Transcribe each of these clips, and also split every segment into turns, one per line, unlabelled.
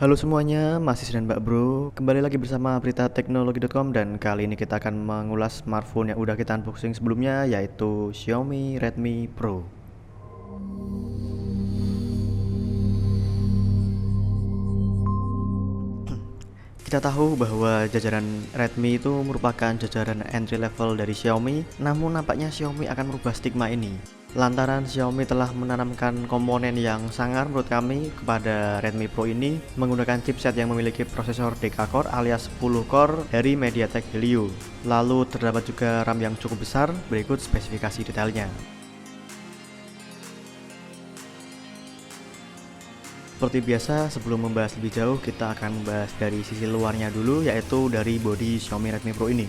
Halo semuanya, masih dan Mbak Bro. Kembali lagi bersama berita teknologi.com dan kali ini kita akan mengulas smartphone yang udah kita unboxing sebelumnya, yaitu Xiaomi Redmi Pro. Kita tahu bahwa jajaran Redmi itu merupakan jajaran entry level dari Xiaomi, namun nampaknya Xiaomi akan merubah stigma ini. Lantaran Xiaomi telah menanamkan komponen yang sangar menurut kami kepada Redmi Pro ini menggunakan chipset yang memiliki prosesor Deca-core alias 10 core dari MediaTek Helio. Lalu terdapat juga RAM yang cukup besar, berikut spesifikasi detailnya. Seperti biasa, sebelum membahas lebih jauh, kita akan membahas dari sisi luarnya dulu, yaitu dari bodi Xiaomi Redmi Pro ini.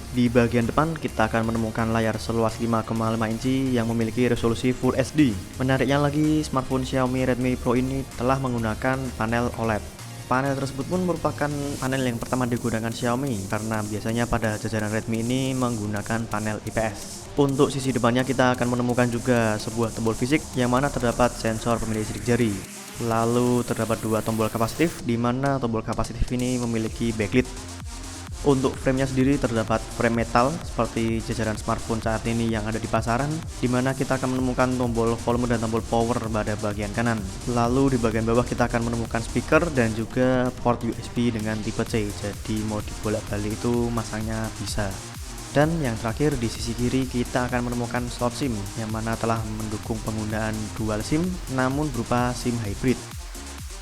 Di bagian depan, kita akan menemukan layar seluas 5,5 inci yang memiliki resolusi Full HD. Menariknya lagi, smartphone Xiaomi Redmi Pro ini telah menggunakan panel OLED. Panel tersebut pun merupakan panel yang pertama digunakan Xiaomi, karena biasanya pada jajaran Redmi ini menggunakan panel IPS. Untuk sisi depannya, kita akan menemukan juga sebuah tombol fisik yang mana terdapat sensor pemilih sidik jari. Lalu terdapat dua tombol kapasitif, di mana tombol kapasitif ini memiliki backlit. Untuk framenya sendiri terdapat frame metal seperti jajaran smartphone saat ini yang ada di pasaran, di mana kita akan menemukan tombol volume dan tombol power pada bagian kanan. Lalu di bagian bawah kita akan menemukan speaker dan juga port USB dengan tipe C, jadi mau dibolak-balik itu masangnya bisa. Dan yang terakhir di sisi kiri kita akan menemukan slot SIM yang mana telah mendukung penggunaan dual SIM namun berupa SIM hybrid.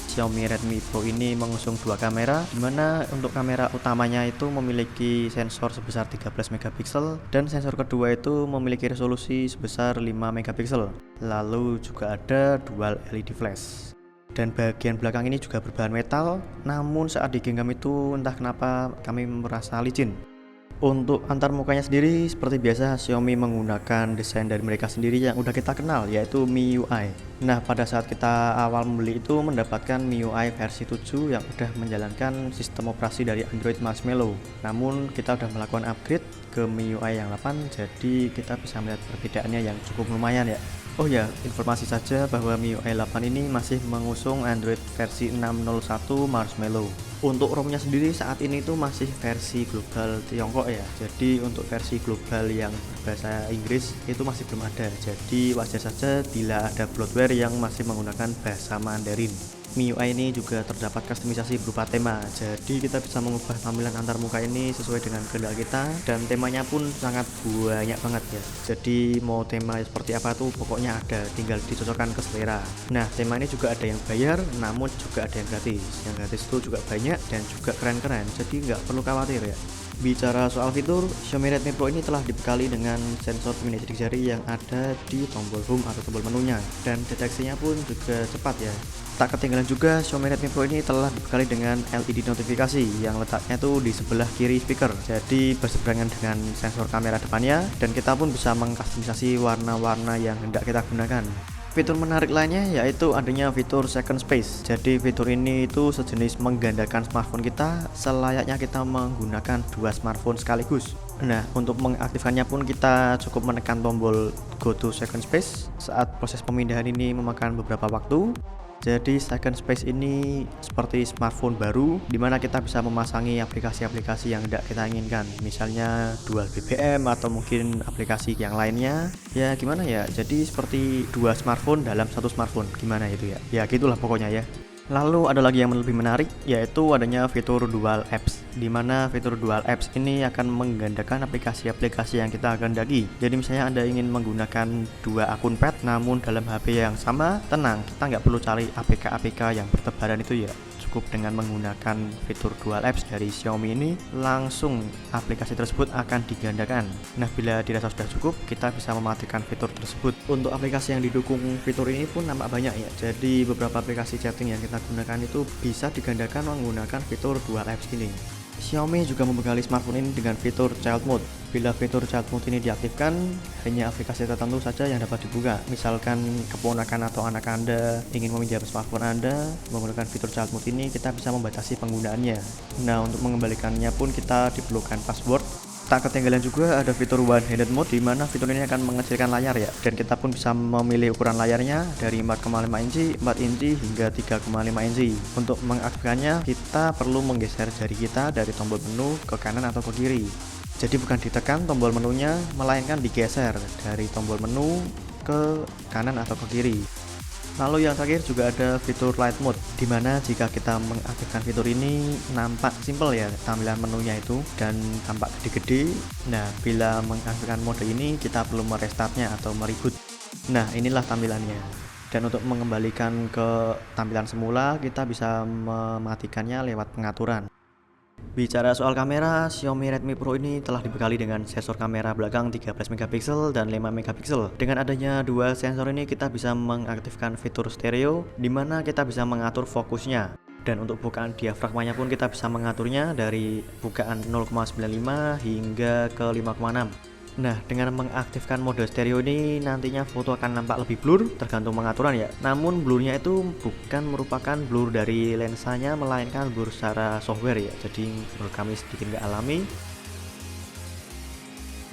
Xiaomi Redmi Pro ini mengusung dua kamera, di mana untuk kamera utamanya itu memiliki sensor sebesar 13 megapiksel dan sensor kedua itu memiliki resolusi sebesar 5 megapiksel. Lalu juga ada dual LED flash. Dan bagian belakang ini juga berbahan metal, namun saat digenggam itu entah kenapa kami merasa licin. Untuk antar mukanya sendiri seperti biasa Xiaomi menggunakan desain dari mereka sendiri yang udah kita kenal, yaitu MIUI. Nah, pada saat kita awal membeli itu mendapatkan MIUI versi 7 yang udah menjalankan sistem operasi dari Android Marshmallow. Namun kita udah melakukan upgrade ke MIUI yang 8, jadi kita bisa melihat perbedaannya yang cukup lumayan ya. Oh ya, informasi saja bahwa MIUI 8 ini masih mengusung Android versi 6.01 Marshmallow. Untuk ROM-nya sendiri saat ini itu masih versi global Tiongkok ya. Jadi untuk versi global yang berbahasa Inggris itu masih belum ada. Jadi wajar saja bila ada bloatware yang masih menggunakan bahasa Mandarin. MIUI ini juga terdapat kustomisasi berupa tema, jadi kita bisa mengubah tampilan antar muka ini sesuai dengan kehendak kita, dan temanya pun sangat banyak banget ya. Jadi mau tema seperti apa tuh pokoknya ada, tinggal dicocokkan ke selera. Nah, tema ini juga ada yang bayar, namun juga ada yang gratis. Yang gratis itu juga banyak dan juga keren-keren, jadi nggak perlu khawatir ya. Bicara soal fitur, Xiaomi Redmi Pro ini telah dibekali dengan sensor pemilih sidik jari yang ada di tombol home atau tombol menunya, dan deteksinya pun juga cepat ya. Tak ketinggalan juga, Xiaomi Redmi Pro ini telah dibekali dengan LED notifikasi yang letaknya tuh di sebelah kiri speaker, jadi berseberangan dengan sensor kamera depannya, dan kita pun bisa mengkustomisasi warna-warna yang hendak kita gunakan. Fitur menarik lainnya yaitu adanya fitur second space. Jadi fitur ini itu sejenis menggandakan smartphone kita selayaknya kita menggunakan dua smartphone sekaligus. Nah, untuk mengaktifkannya pun kita cukup menekan tombol go to second space. Saat proses pemindahan ini memakan beberapa waktu. Jadi second space ini seperti smartphone baru di mana kita bisa memasangi aplikasi-aplikasi yang tidak kita inginkan, misalnya dual BBM atau mungkin aplikasi yang lainnya. Ya gimana ya, jadi seperti dua smartphone dalam satu smartphone, gimana itu ya. Ya gitulah pokoknya ya. Lalu ada lagi yang lebih menarik, yaitu adanya fitur dual apps, di mana fitur dual apps ini akan menggandakan aplikasi-aplikasi yang kita kehendaki. Jadi misalnya Anda ingin menggunakan dua akun pet namun dalam HP yang sama, tenang, kita nggak perlu cari APK-APK yang bertebaran itu ya. Cukup dengan menggunakan fitur dual apps dari Xiaomi ini, langsung aplikasi tersebut akan digandakan. Nah, bila dirasa sudah cukup, kita bisa mematikan fitur tersebut. Untuk aplikasi yang didukung fitur ini pun nampak banyak ya. Jadi beberapa aplikasi chatting yang kita gunakan itu bisa digandakan menggunakan fitur dual apps ini. Xiaomi juga membekali smartphone ini dengan fitur Child Mode. Bila fitur Child Mode ini diaktifkan, hanya aplikasi tertentu saja yang dapat dibuka. Misalkan keponakan atau anak Anda ingin meminjam smartphone Anda, menggunakan fitur Child Mode ini kita bisa membatasi penggunaannya. Nah, untuk mengembalikannya pun kita diperlukan password. Tak ketinggalan juga ada fitur one-handed mode, di mana fitur ini akan mengecilkan layar ya, dan kita pun bisa memilih ukuran layarnya dari 4,5 inci, 4 inci hingga 3,5 inci. Untuk mengaktifkannya kita perlu menggeser jari kita dari tombol menu ke kanan atau ke kiri. Jadi bukan ditekan tombol menunya, melainkan digeser dari tombol menu ke kanan atau ke kiri. Lalu yang terakhir juga ada fitur light mode, dimana jika kita mengaktifkan fitur ini nampak simple ya tampilan menunya itu dan tampak gede-gede. Nah, bila mengaktifkan mode ini kita perlu merestartnya atau mereboot. Nah, inilah tampilannya. Dan untuk mengembalikan ke tampilan semula kita bisa mematikannya lewat pengaturan. Bicara soal kamera, Xiaomi Redmi Pro ini telah dibekali dengan sensor kamera belakang 13 megapiksel dan 5 megapiksel. Dengan adanya dua sensor ini kita bisa mengaktifkan fitur stereo, di mana kita bisa mengatur fokusnya. Dan untuk bukaan diafragmanya pun kita bisa mengaturnya dari bukaan 0,95 hingga ke 5,6. Nah, dengan mengaktifkan mode stereo ini nantinya foto akan nampak lebih blur tergantung pengaturan ya. Namun blurnya itu bukan merupakan blur dari lensanya, melainkan blur secara software ya. Jadi menurut kami sedikit nggak alami.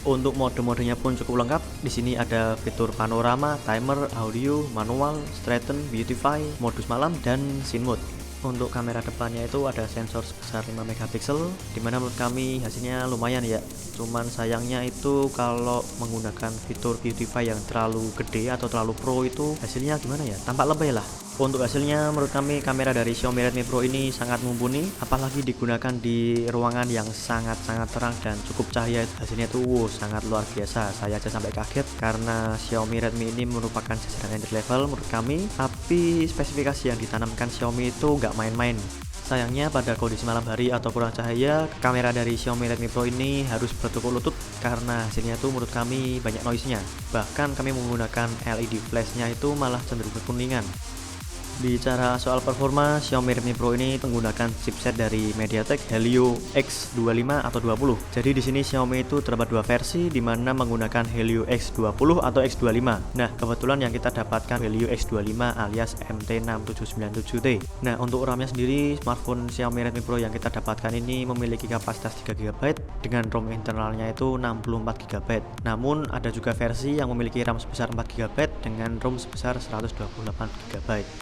Untuk mode-modenya pun cukup lengkap. Di sini ada fitur panorama, timer, audio, manual, straighten, beautify, modus malam, dan scene mode. Untuk kamera depannya itu ada sensor sebesar 5 megapiksel, dimana menurut kami hasilnya lumayan ya. Cuman sayangnya itu kalau menggunakan fitur beautify yang terlalu gede atau terlalu pro itu hasilnya gimana ya, tampak lebay lah. Untuk hasilnya menurut kami kamera dari Xiaomi Redmi Pro ini sangat mumpuni, apalagi digunakan di ruangan yang sangat-sangat terang dan cukup cahaya. Hasilnya tuh sangat luar biasa, saya aja sampai kaget karena Xiaomi Redmi ini merupakan jajaran entry level menurut kami, tapi spesifikasi yang ditanamkan Xiaomi itu nggak main-main. Sayangnya pada kondisi malam hari atau kurang cahaya, kamera dari Xiaomi Redmi Pro ini harus bertukuk lutut karena hasilnya tuh menurut kami banyak noise-nya. Bahkan kami menggunakan LED flash-nya itu malah cenderung kekuningan. Bicara soal performa, Xiaomi Redmi Pro ini menggunakan chipset dari MediaTek Helio X25 atau 20. Jadi di sini Xiaomi itu terdapat dua versi, di mana menggunakan Helio X20 atau X25. Nah, kebetulan yang kita dapatkan Helio X25 alias MT6797T. Nah, untuk RAM-nya sendiri, smartphone Xiaomi Redmi Pro yang kita dapatkan ini memiliki kapasitas 3GB dengan ROM internalnya itu 64GB. Namun ada juga versi yang memiliki RAM sebesar 4GB dengan ROM sebesar 128GB.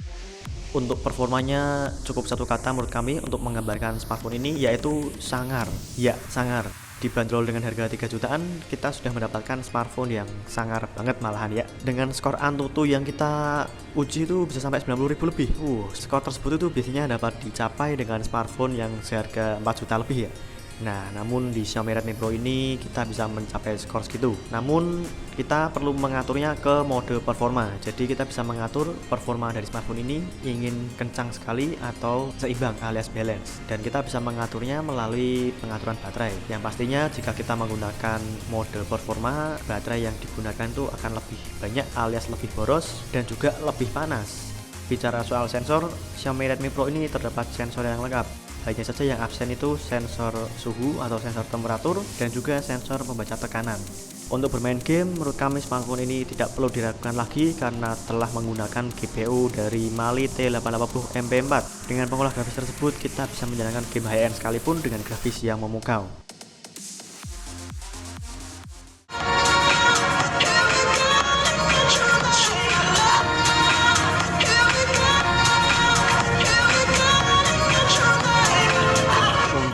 Untuk performanya cukup satu kata menurut kami untuk menggambarkan smartphone ini, yaitu sangar. Ya, sangar. Dibanderol dengan harga 3 jutaan, kita sudah mendapatkan smartphone yang sangar banget malahan ya. Dengan skor Antutu yang kita uji itu bisa sampai 90.000 lebih. Skor tersebut itu biasanya dapat dicapai dengan smartphone yang seharga 4 juta lebih ya. Nah, namun di Xiaomi Redmi Pro ini kita bisa mencapai skor segitu. Namun kita perlu mengaturnya ke mode performa. Jadi kita bisa mengatur performa dari smartphone ini ingin kencang sekali atau seimbang alias balance. Dan kita bisa mengaturnya melalui pengaturan baterai. Yang pastinya jika kita menggunakan mode performa, baterai yang digunakan itu akan lebih banyak alias lebih boros dan juga lebih panas. Bicara soal sensor, Xiaomi Redmi Pro ini terdapat sensor yang lengkap. Hanya saja yang absen itu sensor suhu atau sensor temperatur dan juga sensor pembaca tekanan. Untuk bermain game, menurut kami smartphone ini tidak perlu diragukan lagi karena telah menggunakan GPU dari Mali T880 MP4. Dengan pengolah grafis tersebut, kita bisa menjalankan game high-end sekalipun dengan grafis yang memukau.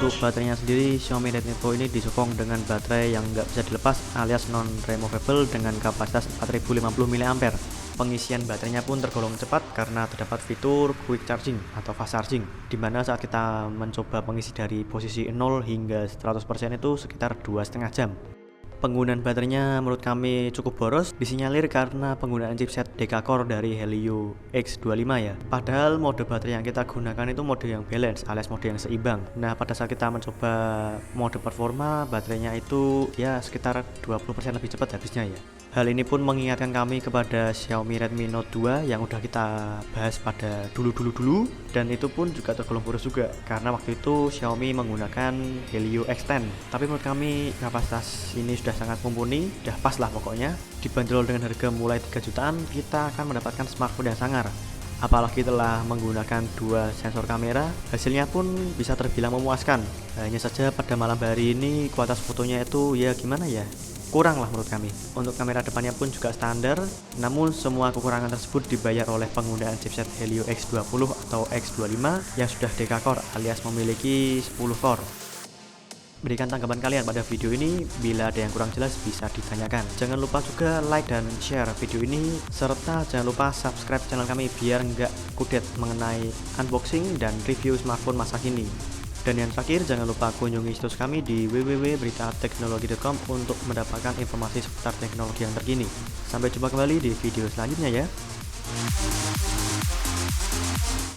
Untuk baterainya sendiri, Xiaomi Redmi Pro ini disokong dengan baterai yang nggak bisa dilepas alias non-removable dengan kapasitas 4050 mAh. Pengisian baterainya pun tergolong cepat karena terdapat fitur quick charging atau fast charging, dimana saat kita mencoba mengisi dari posisi 0 hingga 100% itu sekitar 2,5 jam. Penggunaan baterainya menurut kami cukup boros, disinyalir karena penggunaan chipset Deca-core dari Helio X25 ya. Padahal mode baterai yang kita gunakan itu mode yang balance alias mode yang seimbang. Nah, pada saat kita mencoba mode performa, baterainya itu ya sekitar 20% lebih cepat habisnya ya. Hal ini pun mengingatkan kami kepada Xiaomi Redmi Note 2 yang udah kita bahas pada dulu dan itu pun juga tergolong boros juga karena waktu itu Xiaomi menggunakan Helio X10. Tapi menurut kami kapasitas ini sudah sangat mumpuni, sudah pas lah pokoknya. Dibanderol dengan harga mulai 3 jutaan, kita akan mendapatkan smartphone yang sangar. Apalagi telah menggunakan dua sensor kamera, hasilnya pun bisa terbilang memuaskan. Hanya saja pada malam hari ini kualitas fotonya itu ya gimana ya, kurang lah menurut kami. Untuk kamera depannya pun juga standar, namun semua kekurangan tersebut dibayar oleh penggunaan chipset Helio X20 atau X25 yang sudah deca-core alias memiliki 10 core. Berikan tanggapan kalian pada video ini, bila ada yang kurang jelas bisa ditanyakan. Jangan lupa juga like dan share video ini, serta jangan lupa subscribe channel kami biar nggak kudet mengenai unboxing dan review smartphone masa kini. Dan yang terakhir, jangan lupa kunjungi situs kami di www.beritateknologi.com untuk mendapatkan informasi seputar teknologi yang terkini. Sampai jumpa kembali di video selanjutnya ya.